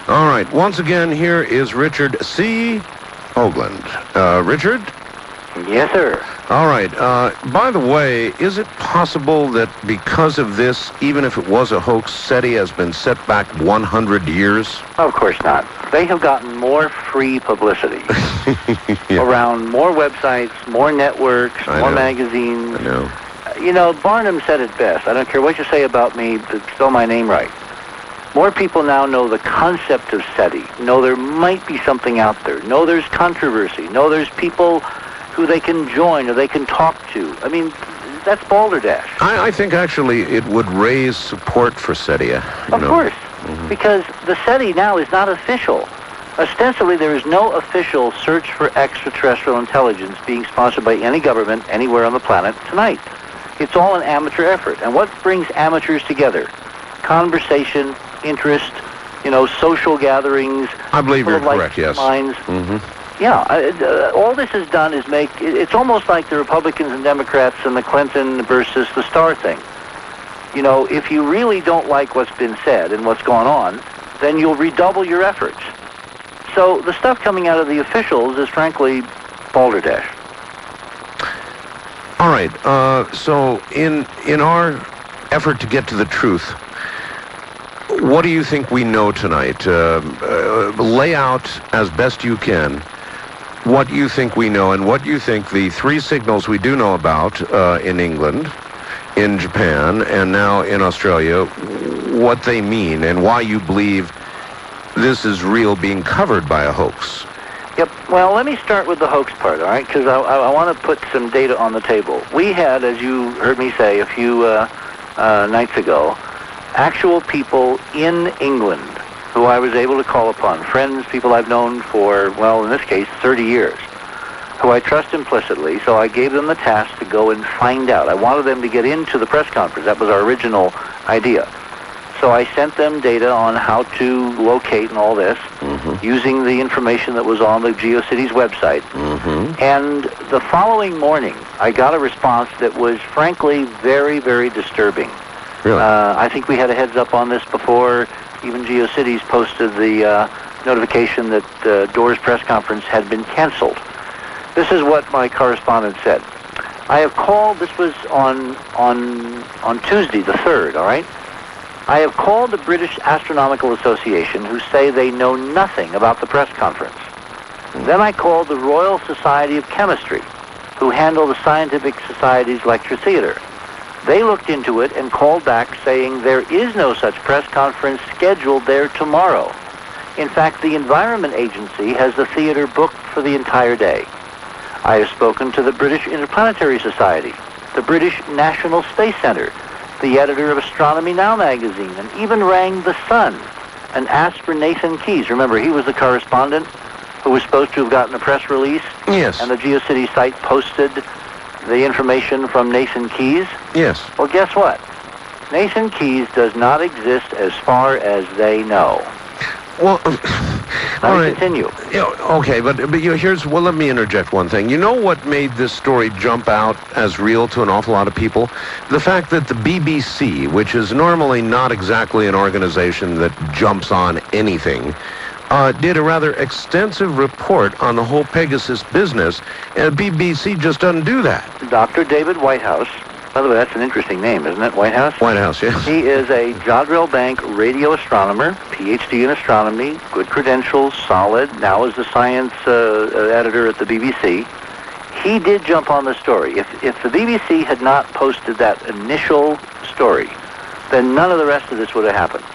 All right. Once again, here is Richard C. Hoagland. Richard? Yes, sir. All right. By the way, is it possible that because of this, even if it was a hoax, SETI has been set back 100 years? Of course not. They have gotten more free publicity around more websites, more networks, more magazines. I know. You know, Barnum said it best. I don't care what you say about me, but spell my name right. More people now know the concept of SETI, know there might be something out there, know there's controversy, know there's people who they can join or they can talk to. I mean, that's balderdash. I think actually it would raise support for SETI. Of course, because the SETI now is not official. Ostensibly, there is no official search for extraterrestrial intelligence being sponsored by any government anywhere on the planet tonight. It's all an amateur effort. And what brings amateurs together? Conversation, interest, you know, social gatherings. I believe you're correct, yes. Minds. Yeah, all this has done is make, it's almost like the Republicans and Democrats and the Clinton versus the Starr thing. You know, if you really don't like what's been said and what's gone on, then you'll redouble your efforts. So the stuff coming out of the officials is frankly balderdash. All right, so in our effort to get to the truth, what do you think we know tonight? Lay out as best you can what you think we know and what you think the three signals we do know about in England, in Japan, and now in Australia, what they mean and why you believe this is real being covered by a hoax. Yep. Well, let me start with the hoax part, all right? Because I want to put some data on the table. We had, as you heard me say a few nights ago, actual people in England who I was able to call upon, friends, people I've known for, well, in this case, 30 years, who I trust implicitly, so I gave them the task to go and find out. I wanted them to get into the press conference. That was our original idea. So I sent them data on how to locate and all this, using the information that was on the GeoCities website. And the following morning, I got a response that was, frankly, very, very disturbing. Really? I think we had a heads up on this before even GeoCities posted the notification that Door's press conference had been canceled. This is what my correspondent said. I have called, this was on Tuesday the 3rd, all right? I have called the British Astronomical Association, who say they know nothing about the press conference. Then I called the Royal Society of Chemistry, who handle the Scientific Society's lecture theater. They looked into it and called back saying there is no such press conference scheduled there tomorrow. In fact, the Environment Agency has the theater booked for the entire day. I have spoken to the British Interplanetary Society, the British National Space Center, the editor of Astronomy Now magazine, and even rang The Sun and asked for Nathan Keyes. Remember, he was the correspondent who was supposed to have gotten a press release. Yes. And the GeoCities site posted the information from Nathan Keyes. Yes. Well, guess what? Nathan Keyes does not exist as far as they know. Well, Let me continue. Okay, but here's, well, let me interject one thing. You know what made this story jump out as real to an awful lot of people? The fact that the BBC, which is normally not exactly an organization that jumps on anything, did a rather extensive report on the whole Pegasus business, and BBC just doesn't do that. Dr. David Whitehouse, by the way, that's an interesting name, isn't it, Whitehouse? Whitehouse, yes. He is a Jodrell Bank radio astronomer, PhD in astronomy, good credentials, solid, now is the science editor at the BBC. He did jump on the story. If the BBC had not posted that initial story, then none of the rest of this would have happened.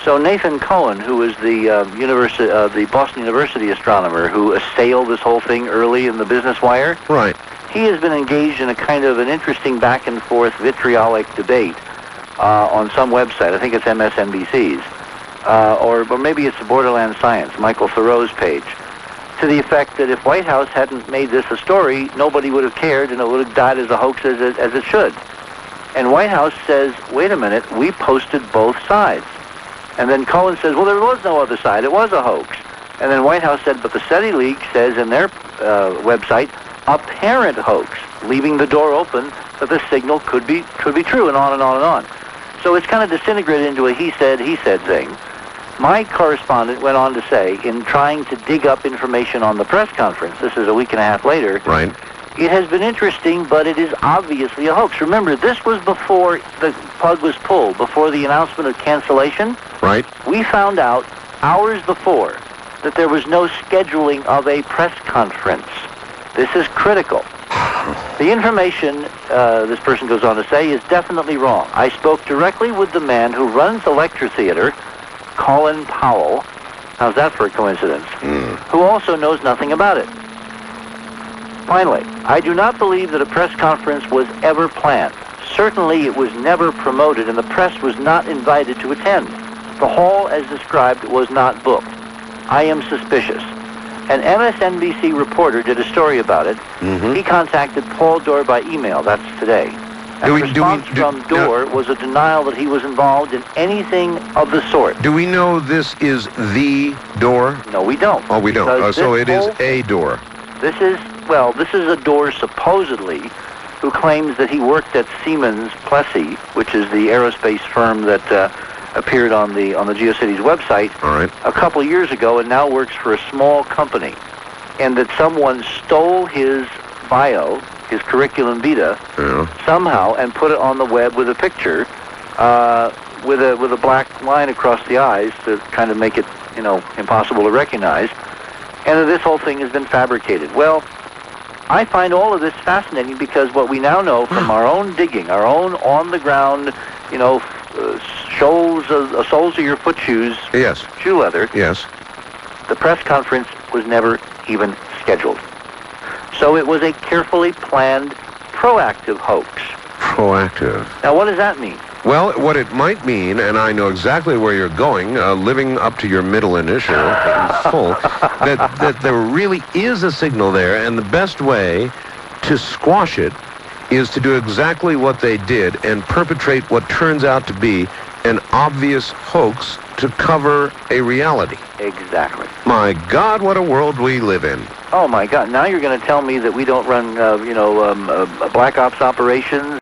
So Nathan Cohen, who is the Boston University astronomer who assailed this whole thing early in the Business Wire, right, he has been engaged in a kind of an interesting back and forth vitriolic debate on some website. I think it's MSNBC's, or maybe it's Borderland Science, Michael Thoreau's page, to the effect that if Whitehouse hadn't made this a story, nobody would have cared and it would have died as a hoax as it should. And Whitehouse says, wait a minute, we posted both sides. And then Cohen says, well, there was no other side. It was a hoax. And then Whitehouse said, but the SETI League says in their website, apparent hoax, leaving the door open that the signal could be true, and on and on and on. So it's kind of disintegrated into a he said thing. My correspondent went on to say, in trying to dig up information on the press conference, this is a week and a half later, Right. it has been interesting, but it is obviously a hoax. Remember, this was before the plug was pulled, before the announcement of cancellation. Right. We found out hours before that there was no scheduling of a press conference. This is critical. The information, this person goes on to say, is definitely wrong. I spoke directly with the man who runs the lecture theater, Colin Powell. How's that for a coincidence? Who also knows nothing about it. Finally, I do not believe that a press conference was ever planned. Certainly it was never promoted, and the press was not invited to attend. The hall, as described, was not booked. I am suspicious. An MSNBC reporter did a story about it. He contacted Paul Dorr by email. That's today. And the response from Dorr was a denial that he was involved in anything of the sort. Do we know this is the door? No, we don't. Oh, we don't. So it is a door. This is a Dorr supposedly who claims that he worked at Siemens Plessy, which is the aerospace firm that appeared on the GeoCities website a couple years ago, and now works for a small company, and that someone stole his bio, his curriculum vitae, somehow, and put it on the web with a picture, with a black line across the eyes to kind of make it, impossible to recognize, and that this whole thing has been fabricated. Well, I find all of this fascinating because what we now know from our own digging, our own on-the-ground, soles of your foot shoes, shoe leather. Yes. The press conference was never even scheduled. So it was a carefully planned, proactive hoax. Proactive. Now, what does that mean? Well, what it might mean, and I know exactly where you're going, living up to your middle initial in full, that there really is a signal there, and the best way to squash it is to do exactly what they did and perpetrate what turns out to be an obvious hoax to cover a reality. Exactly. My God, what a world we live in. Oh, my God. Now you're going to tell me that we don't run, Black Ops operations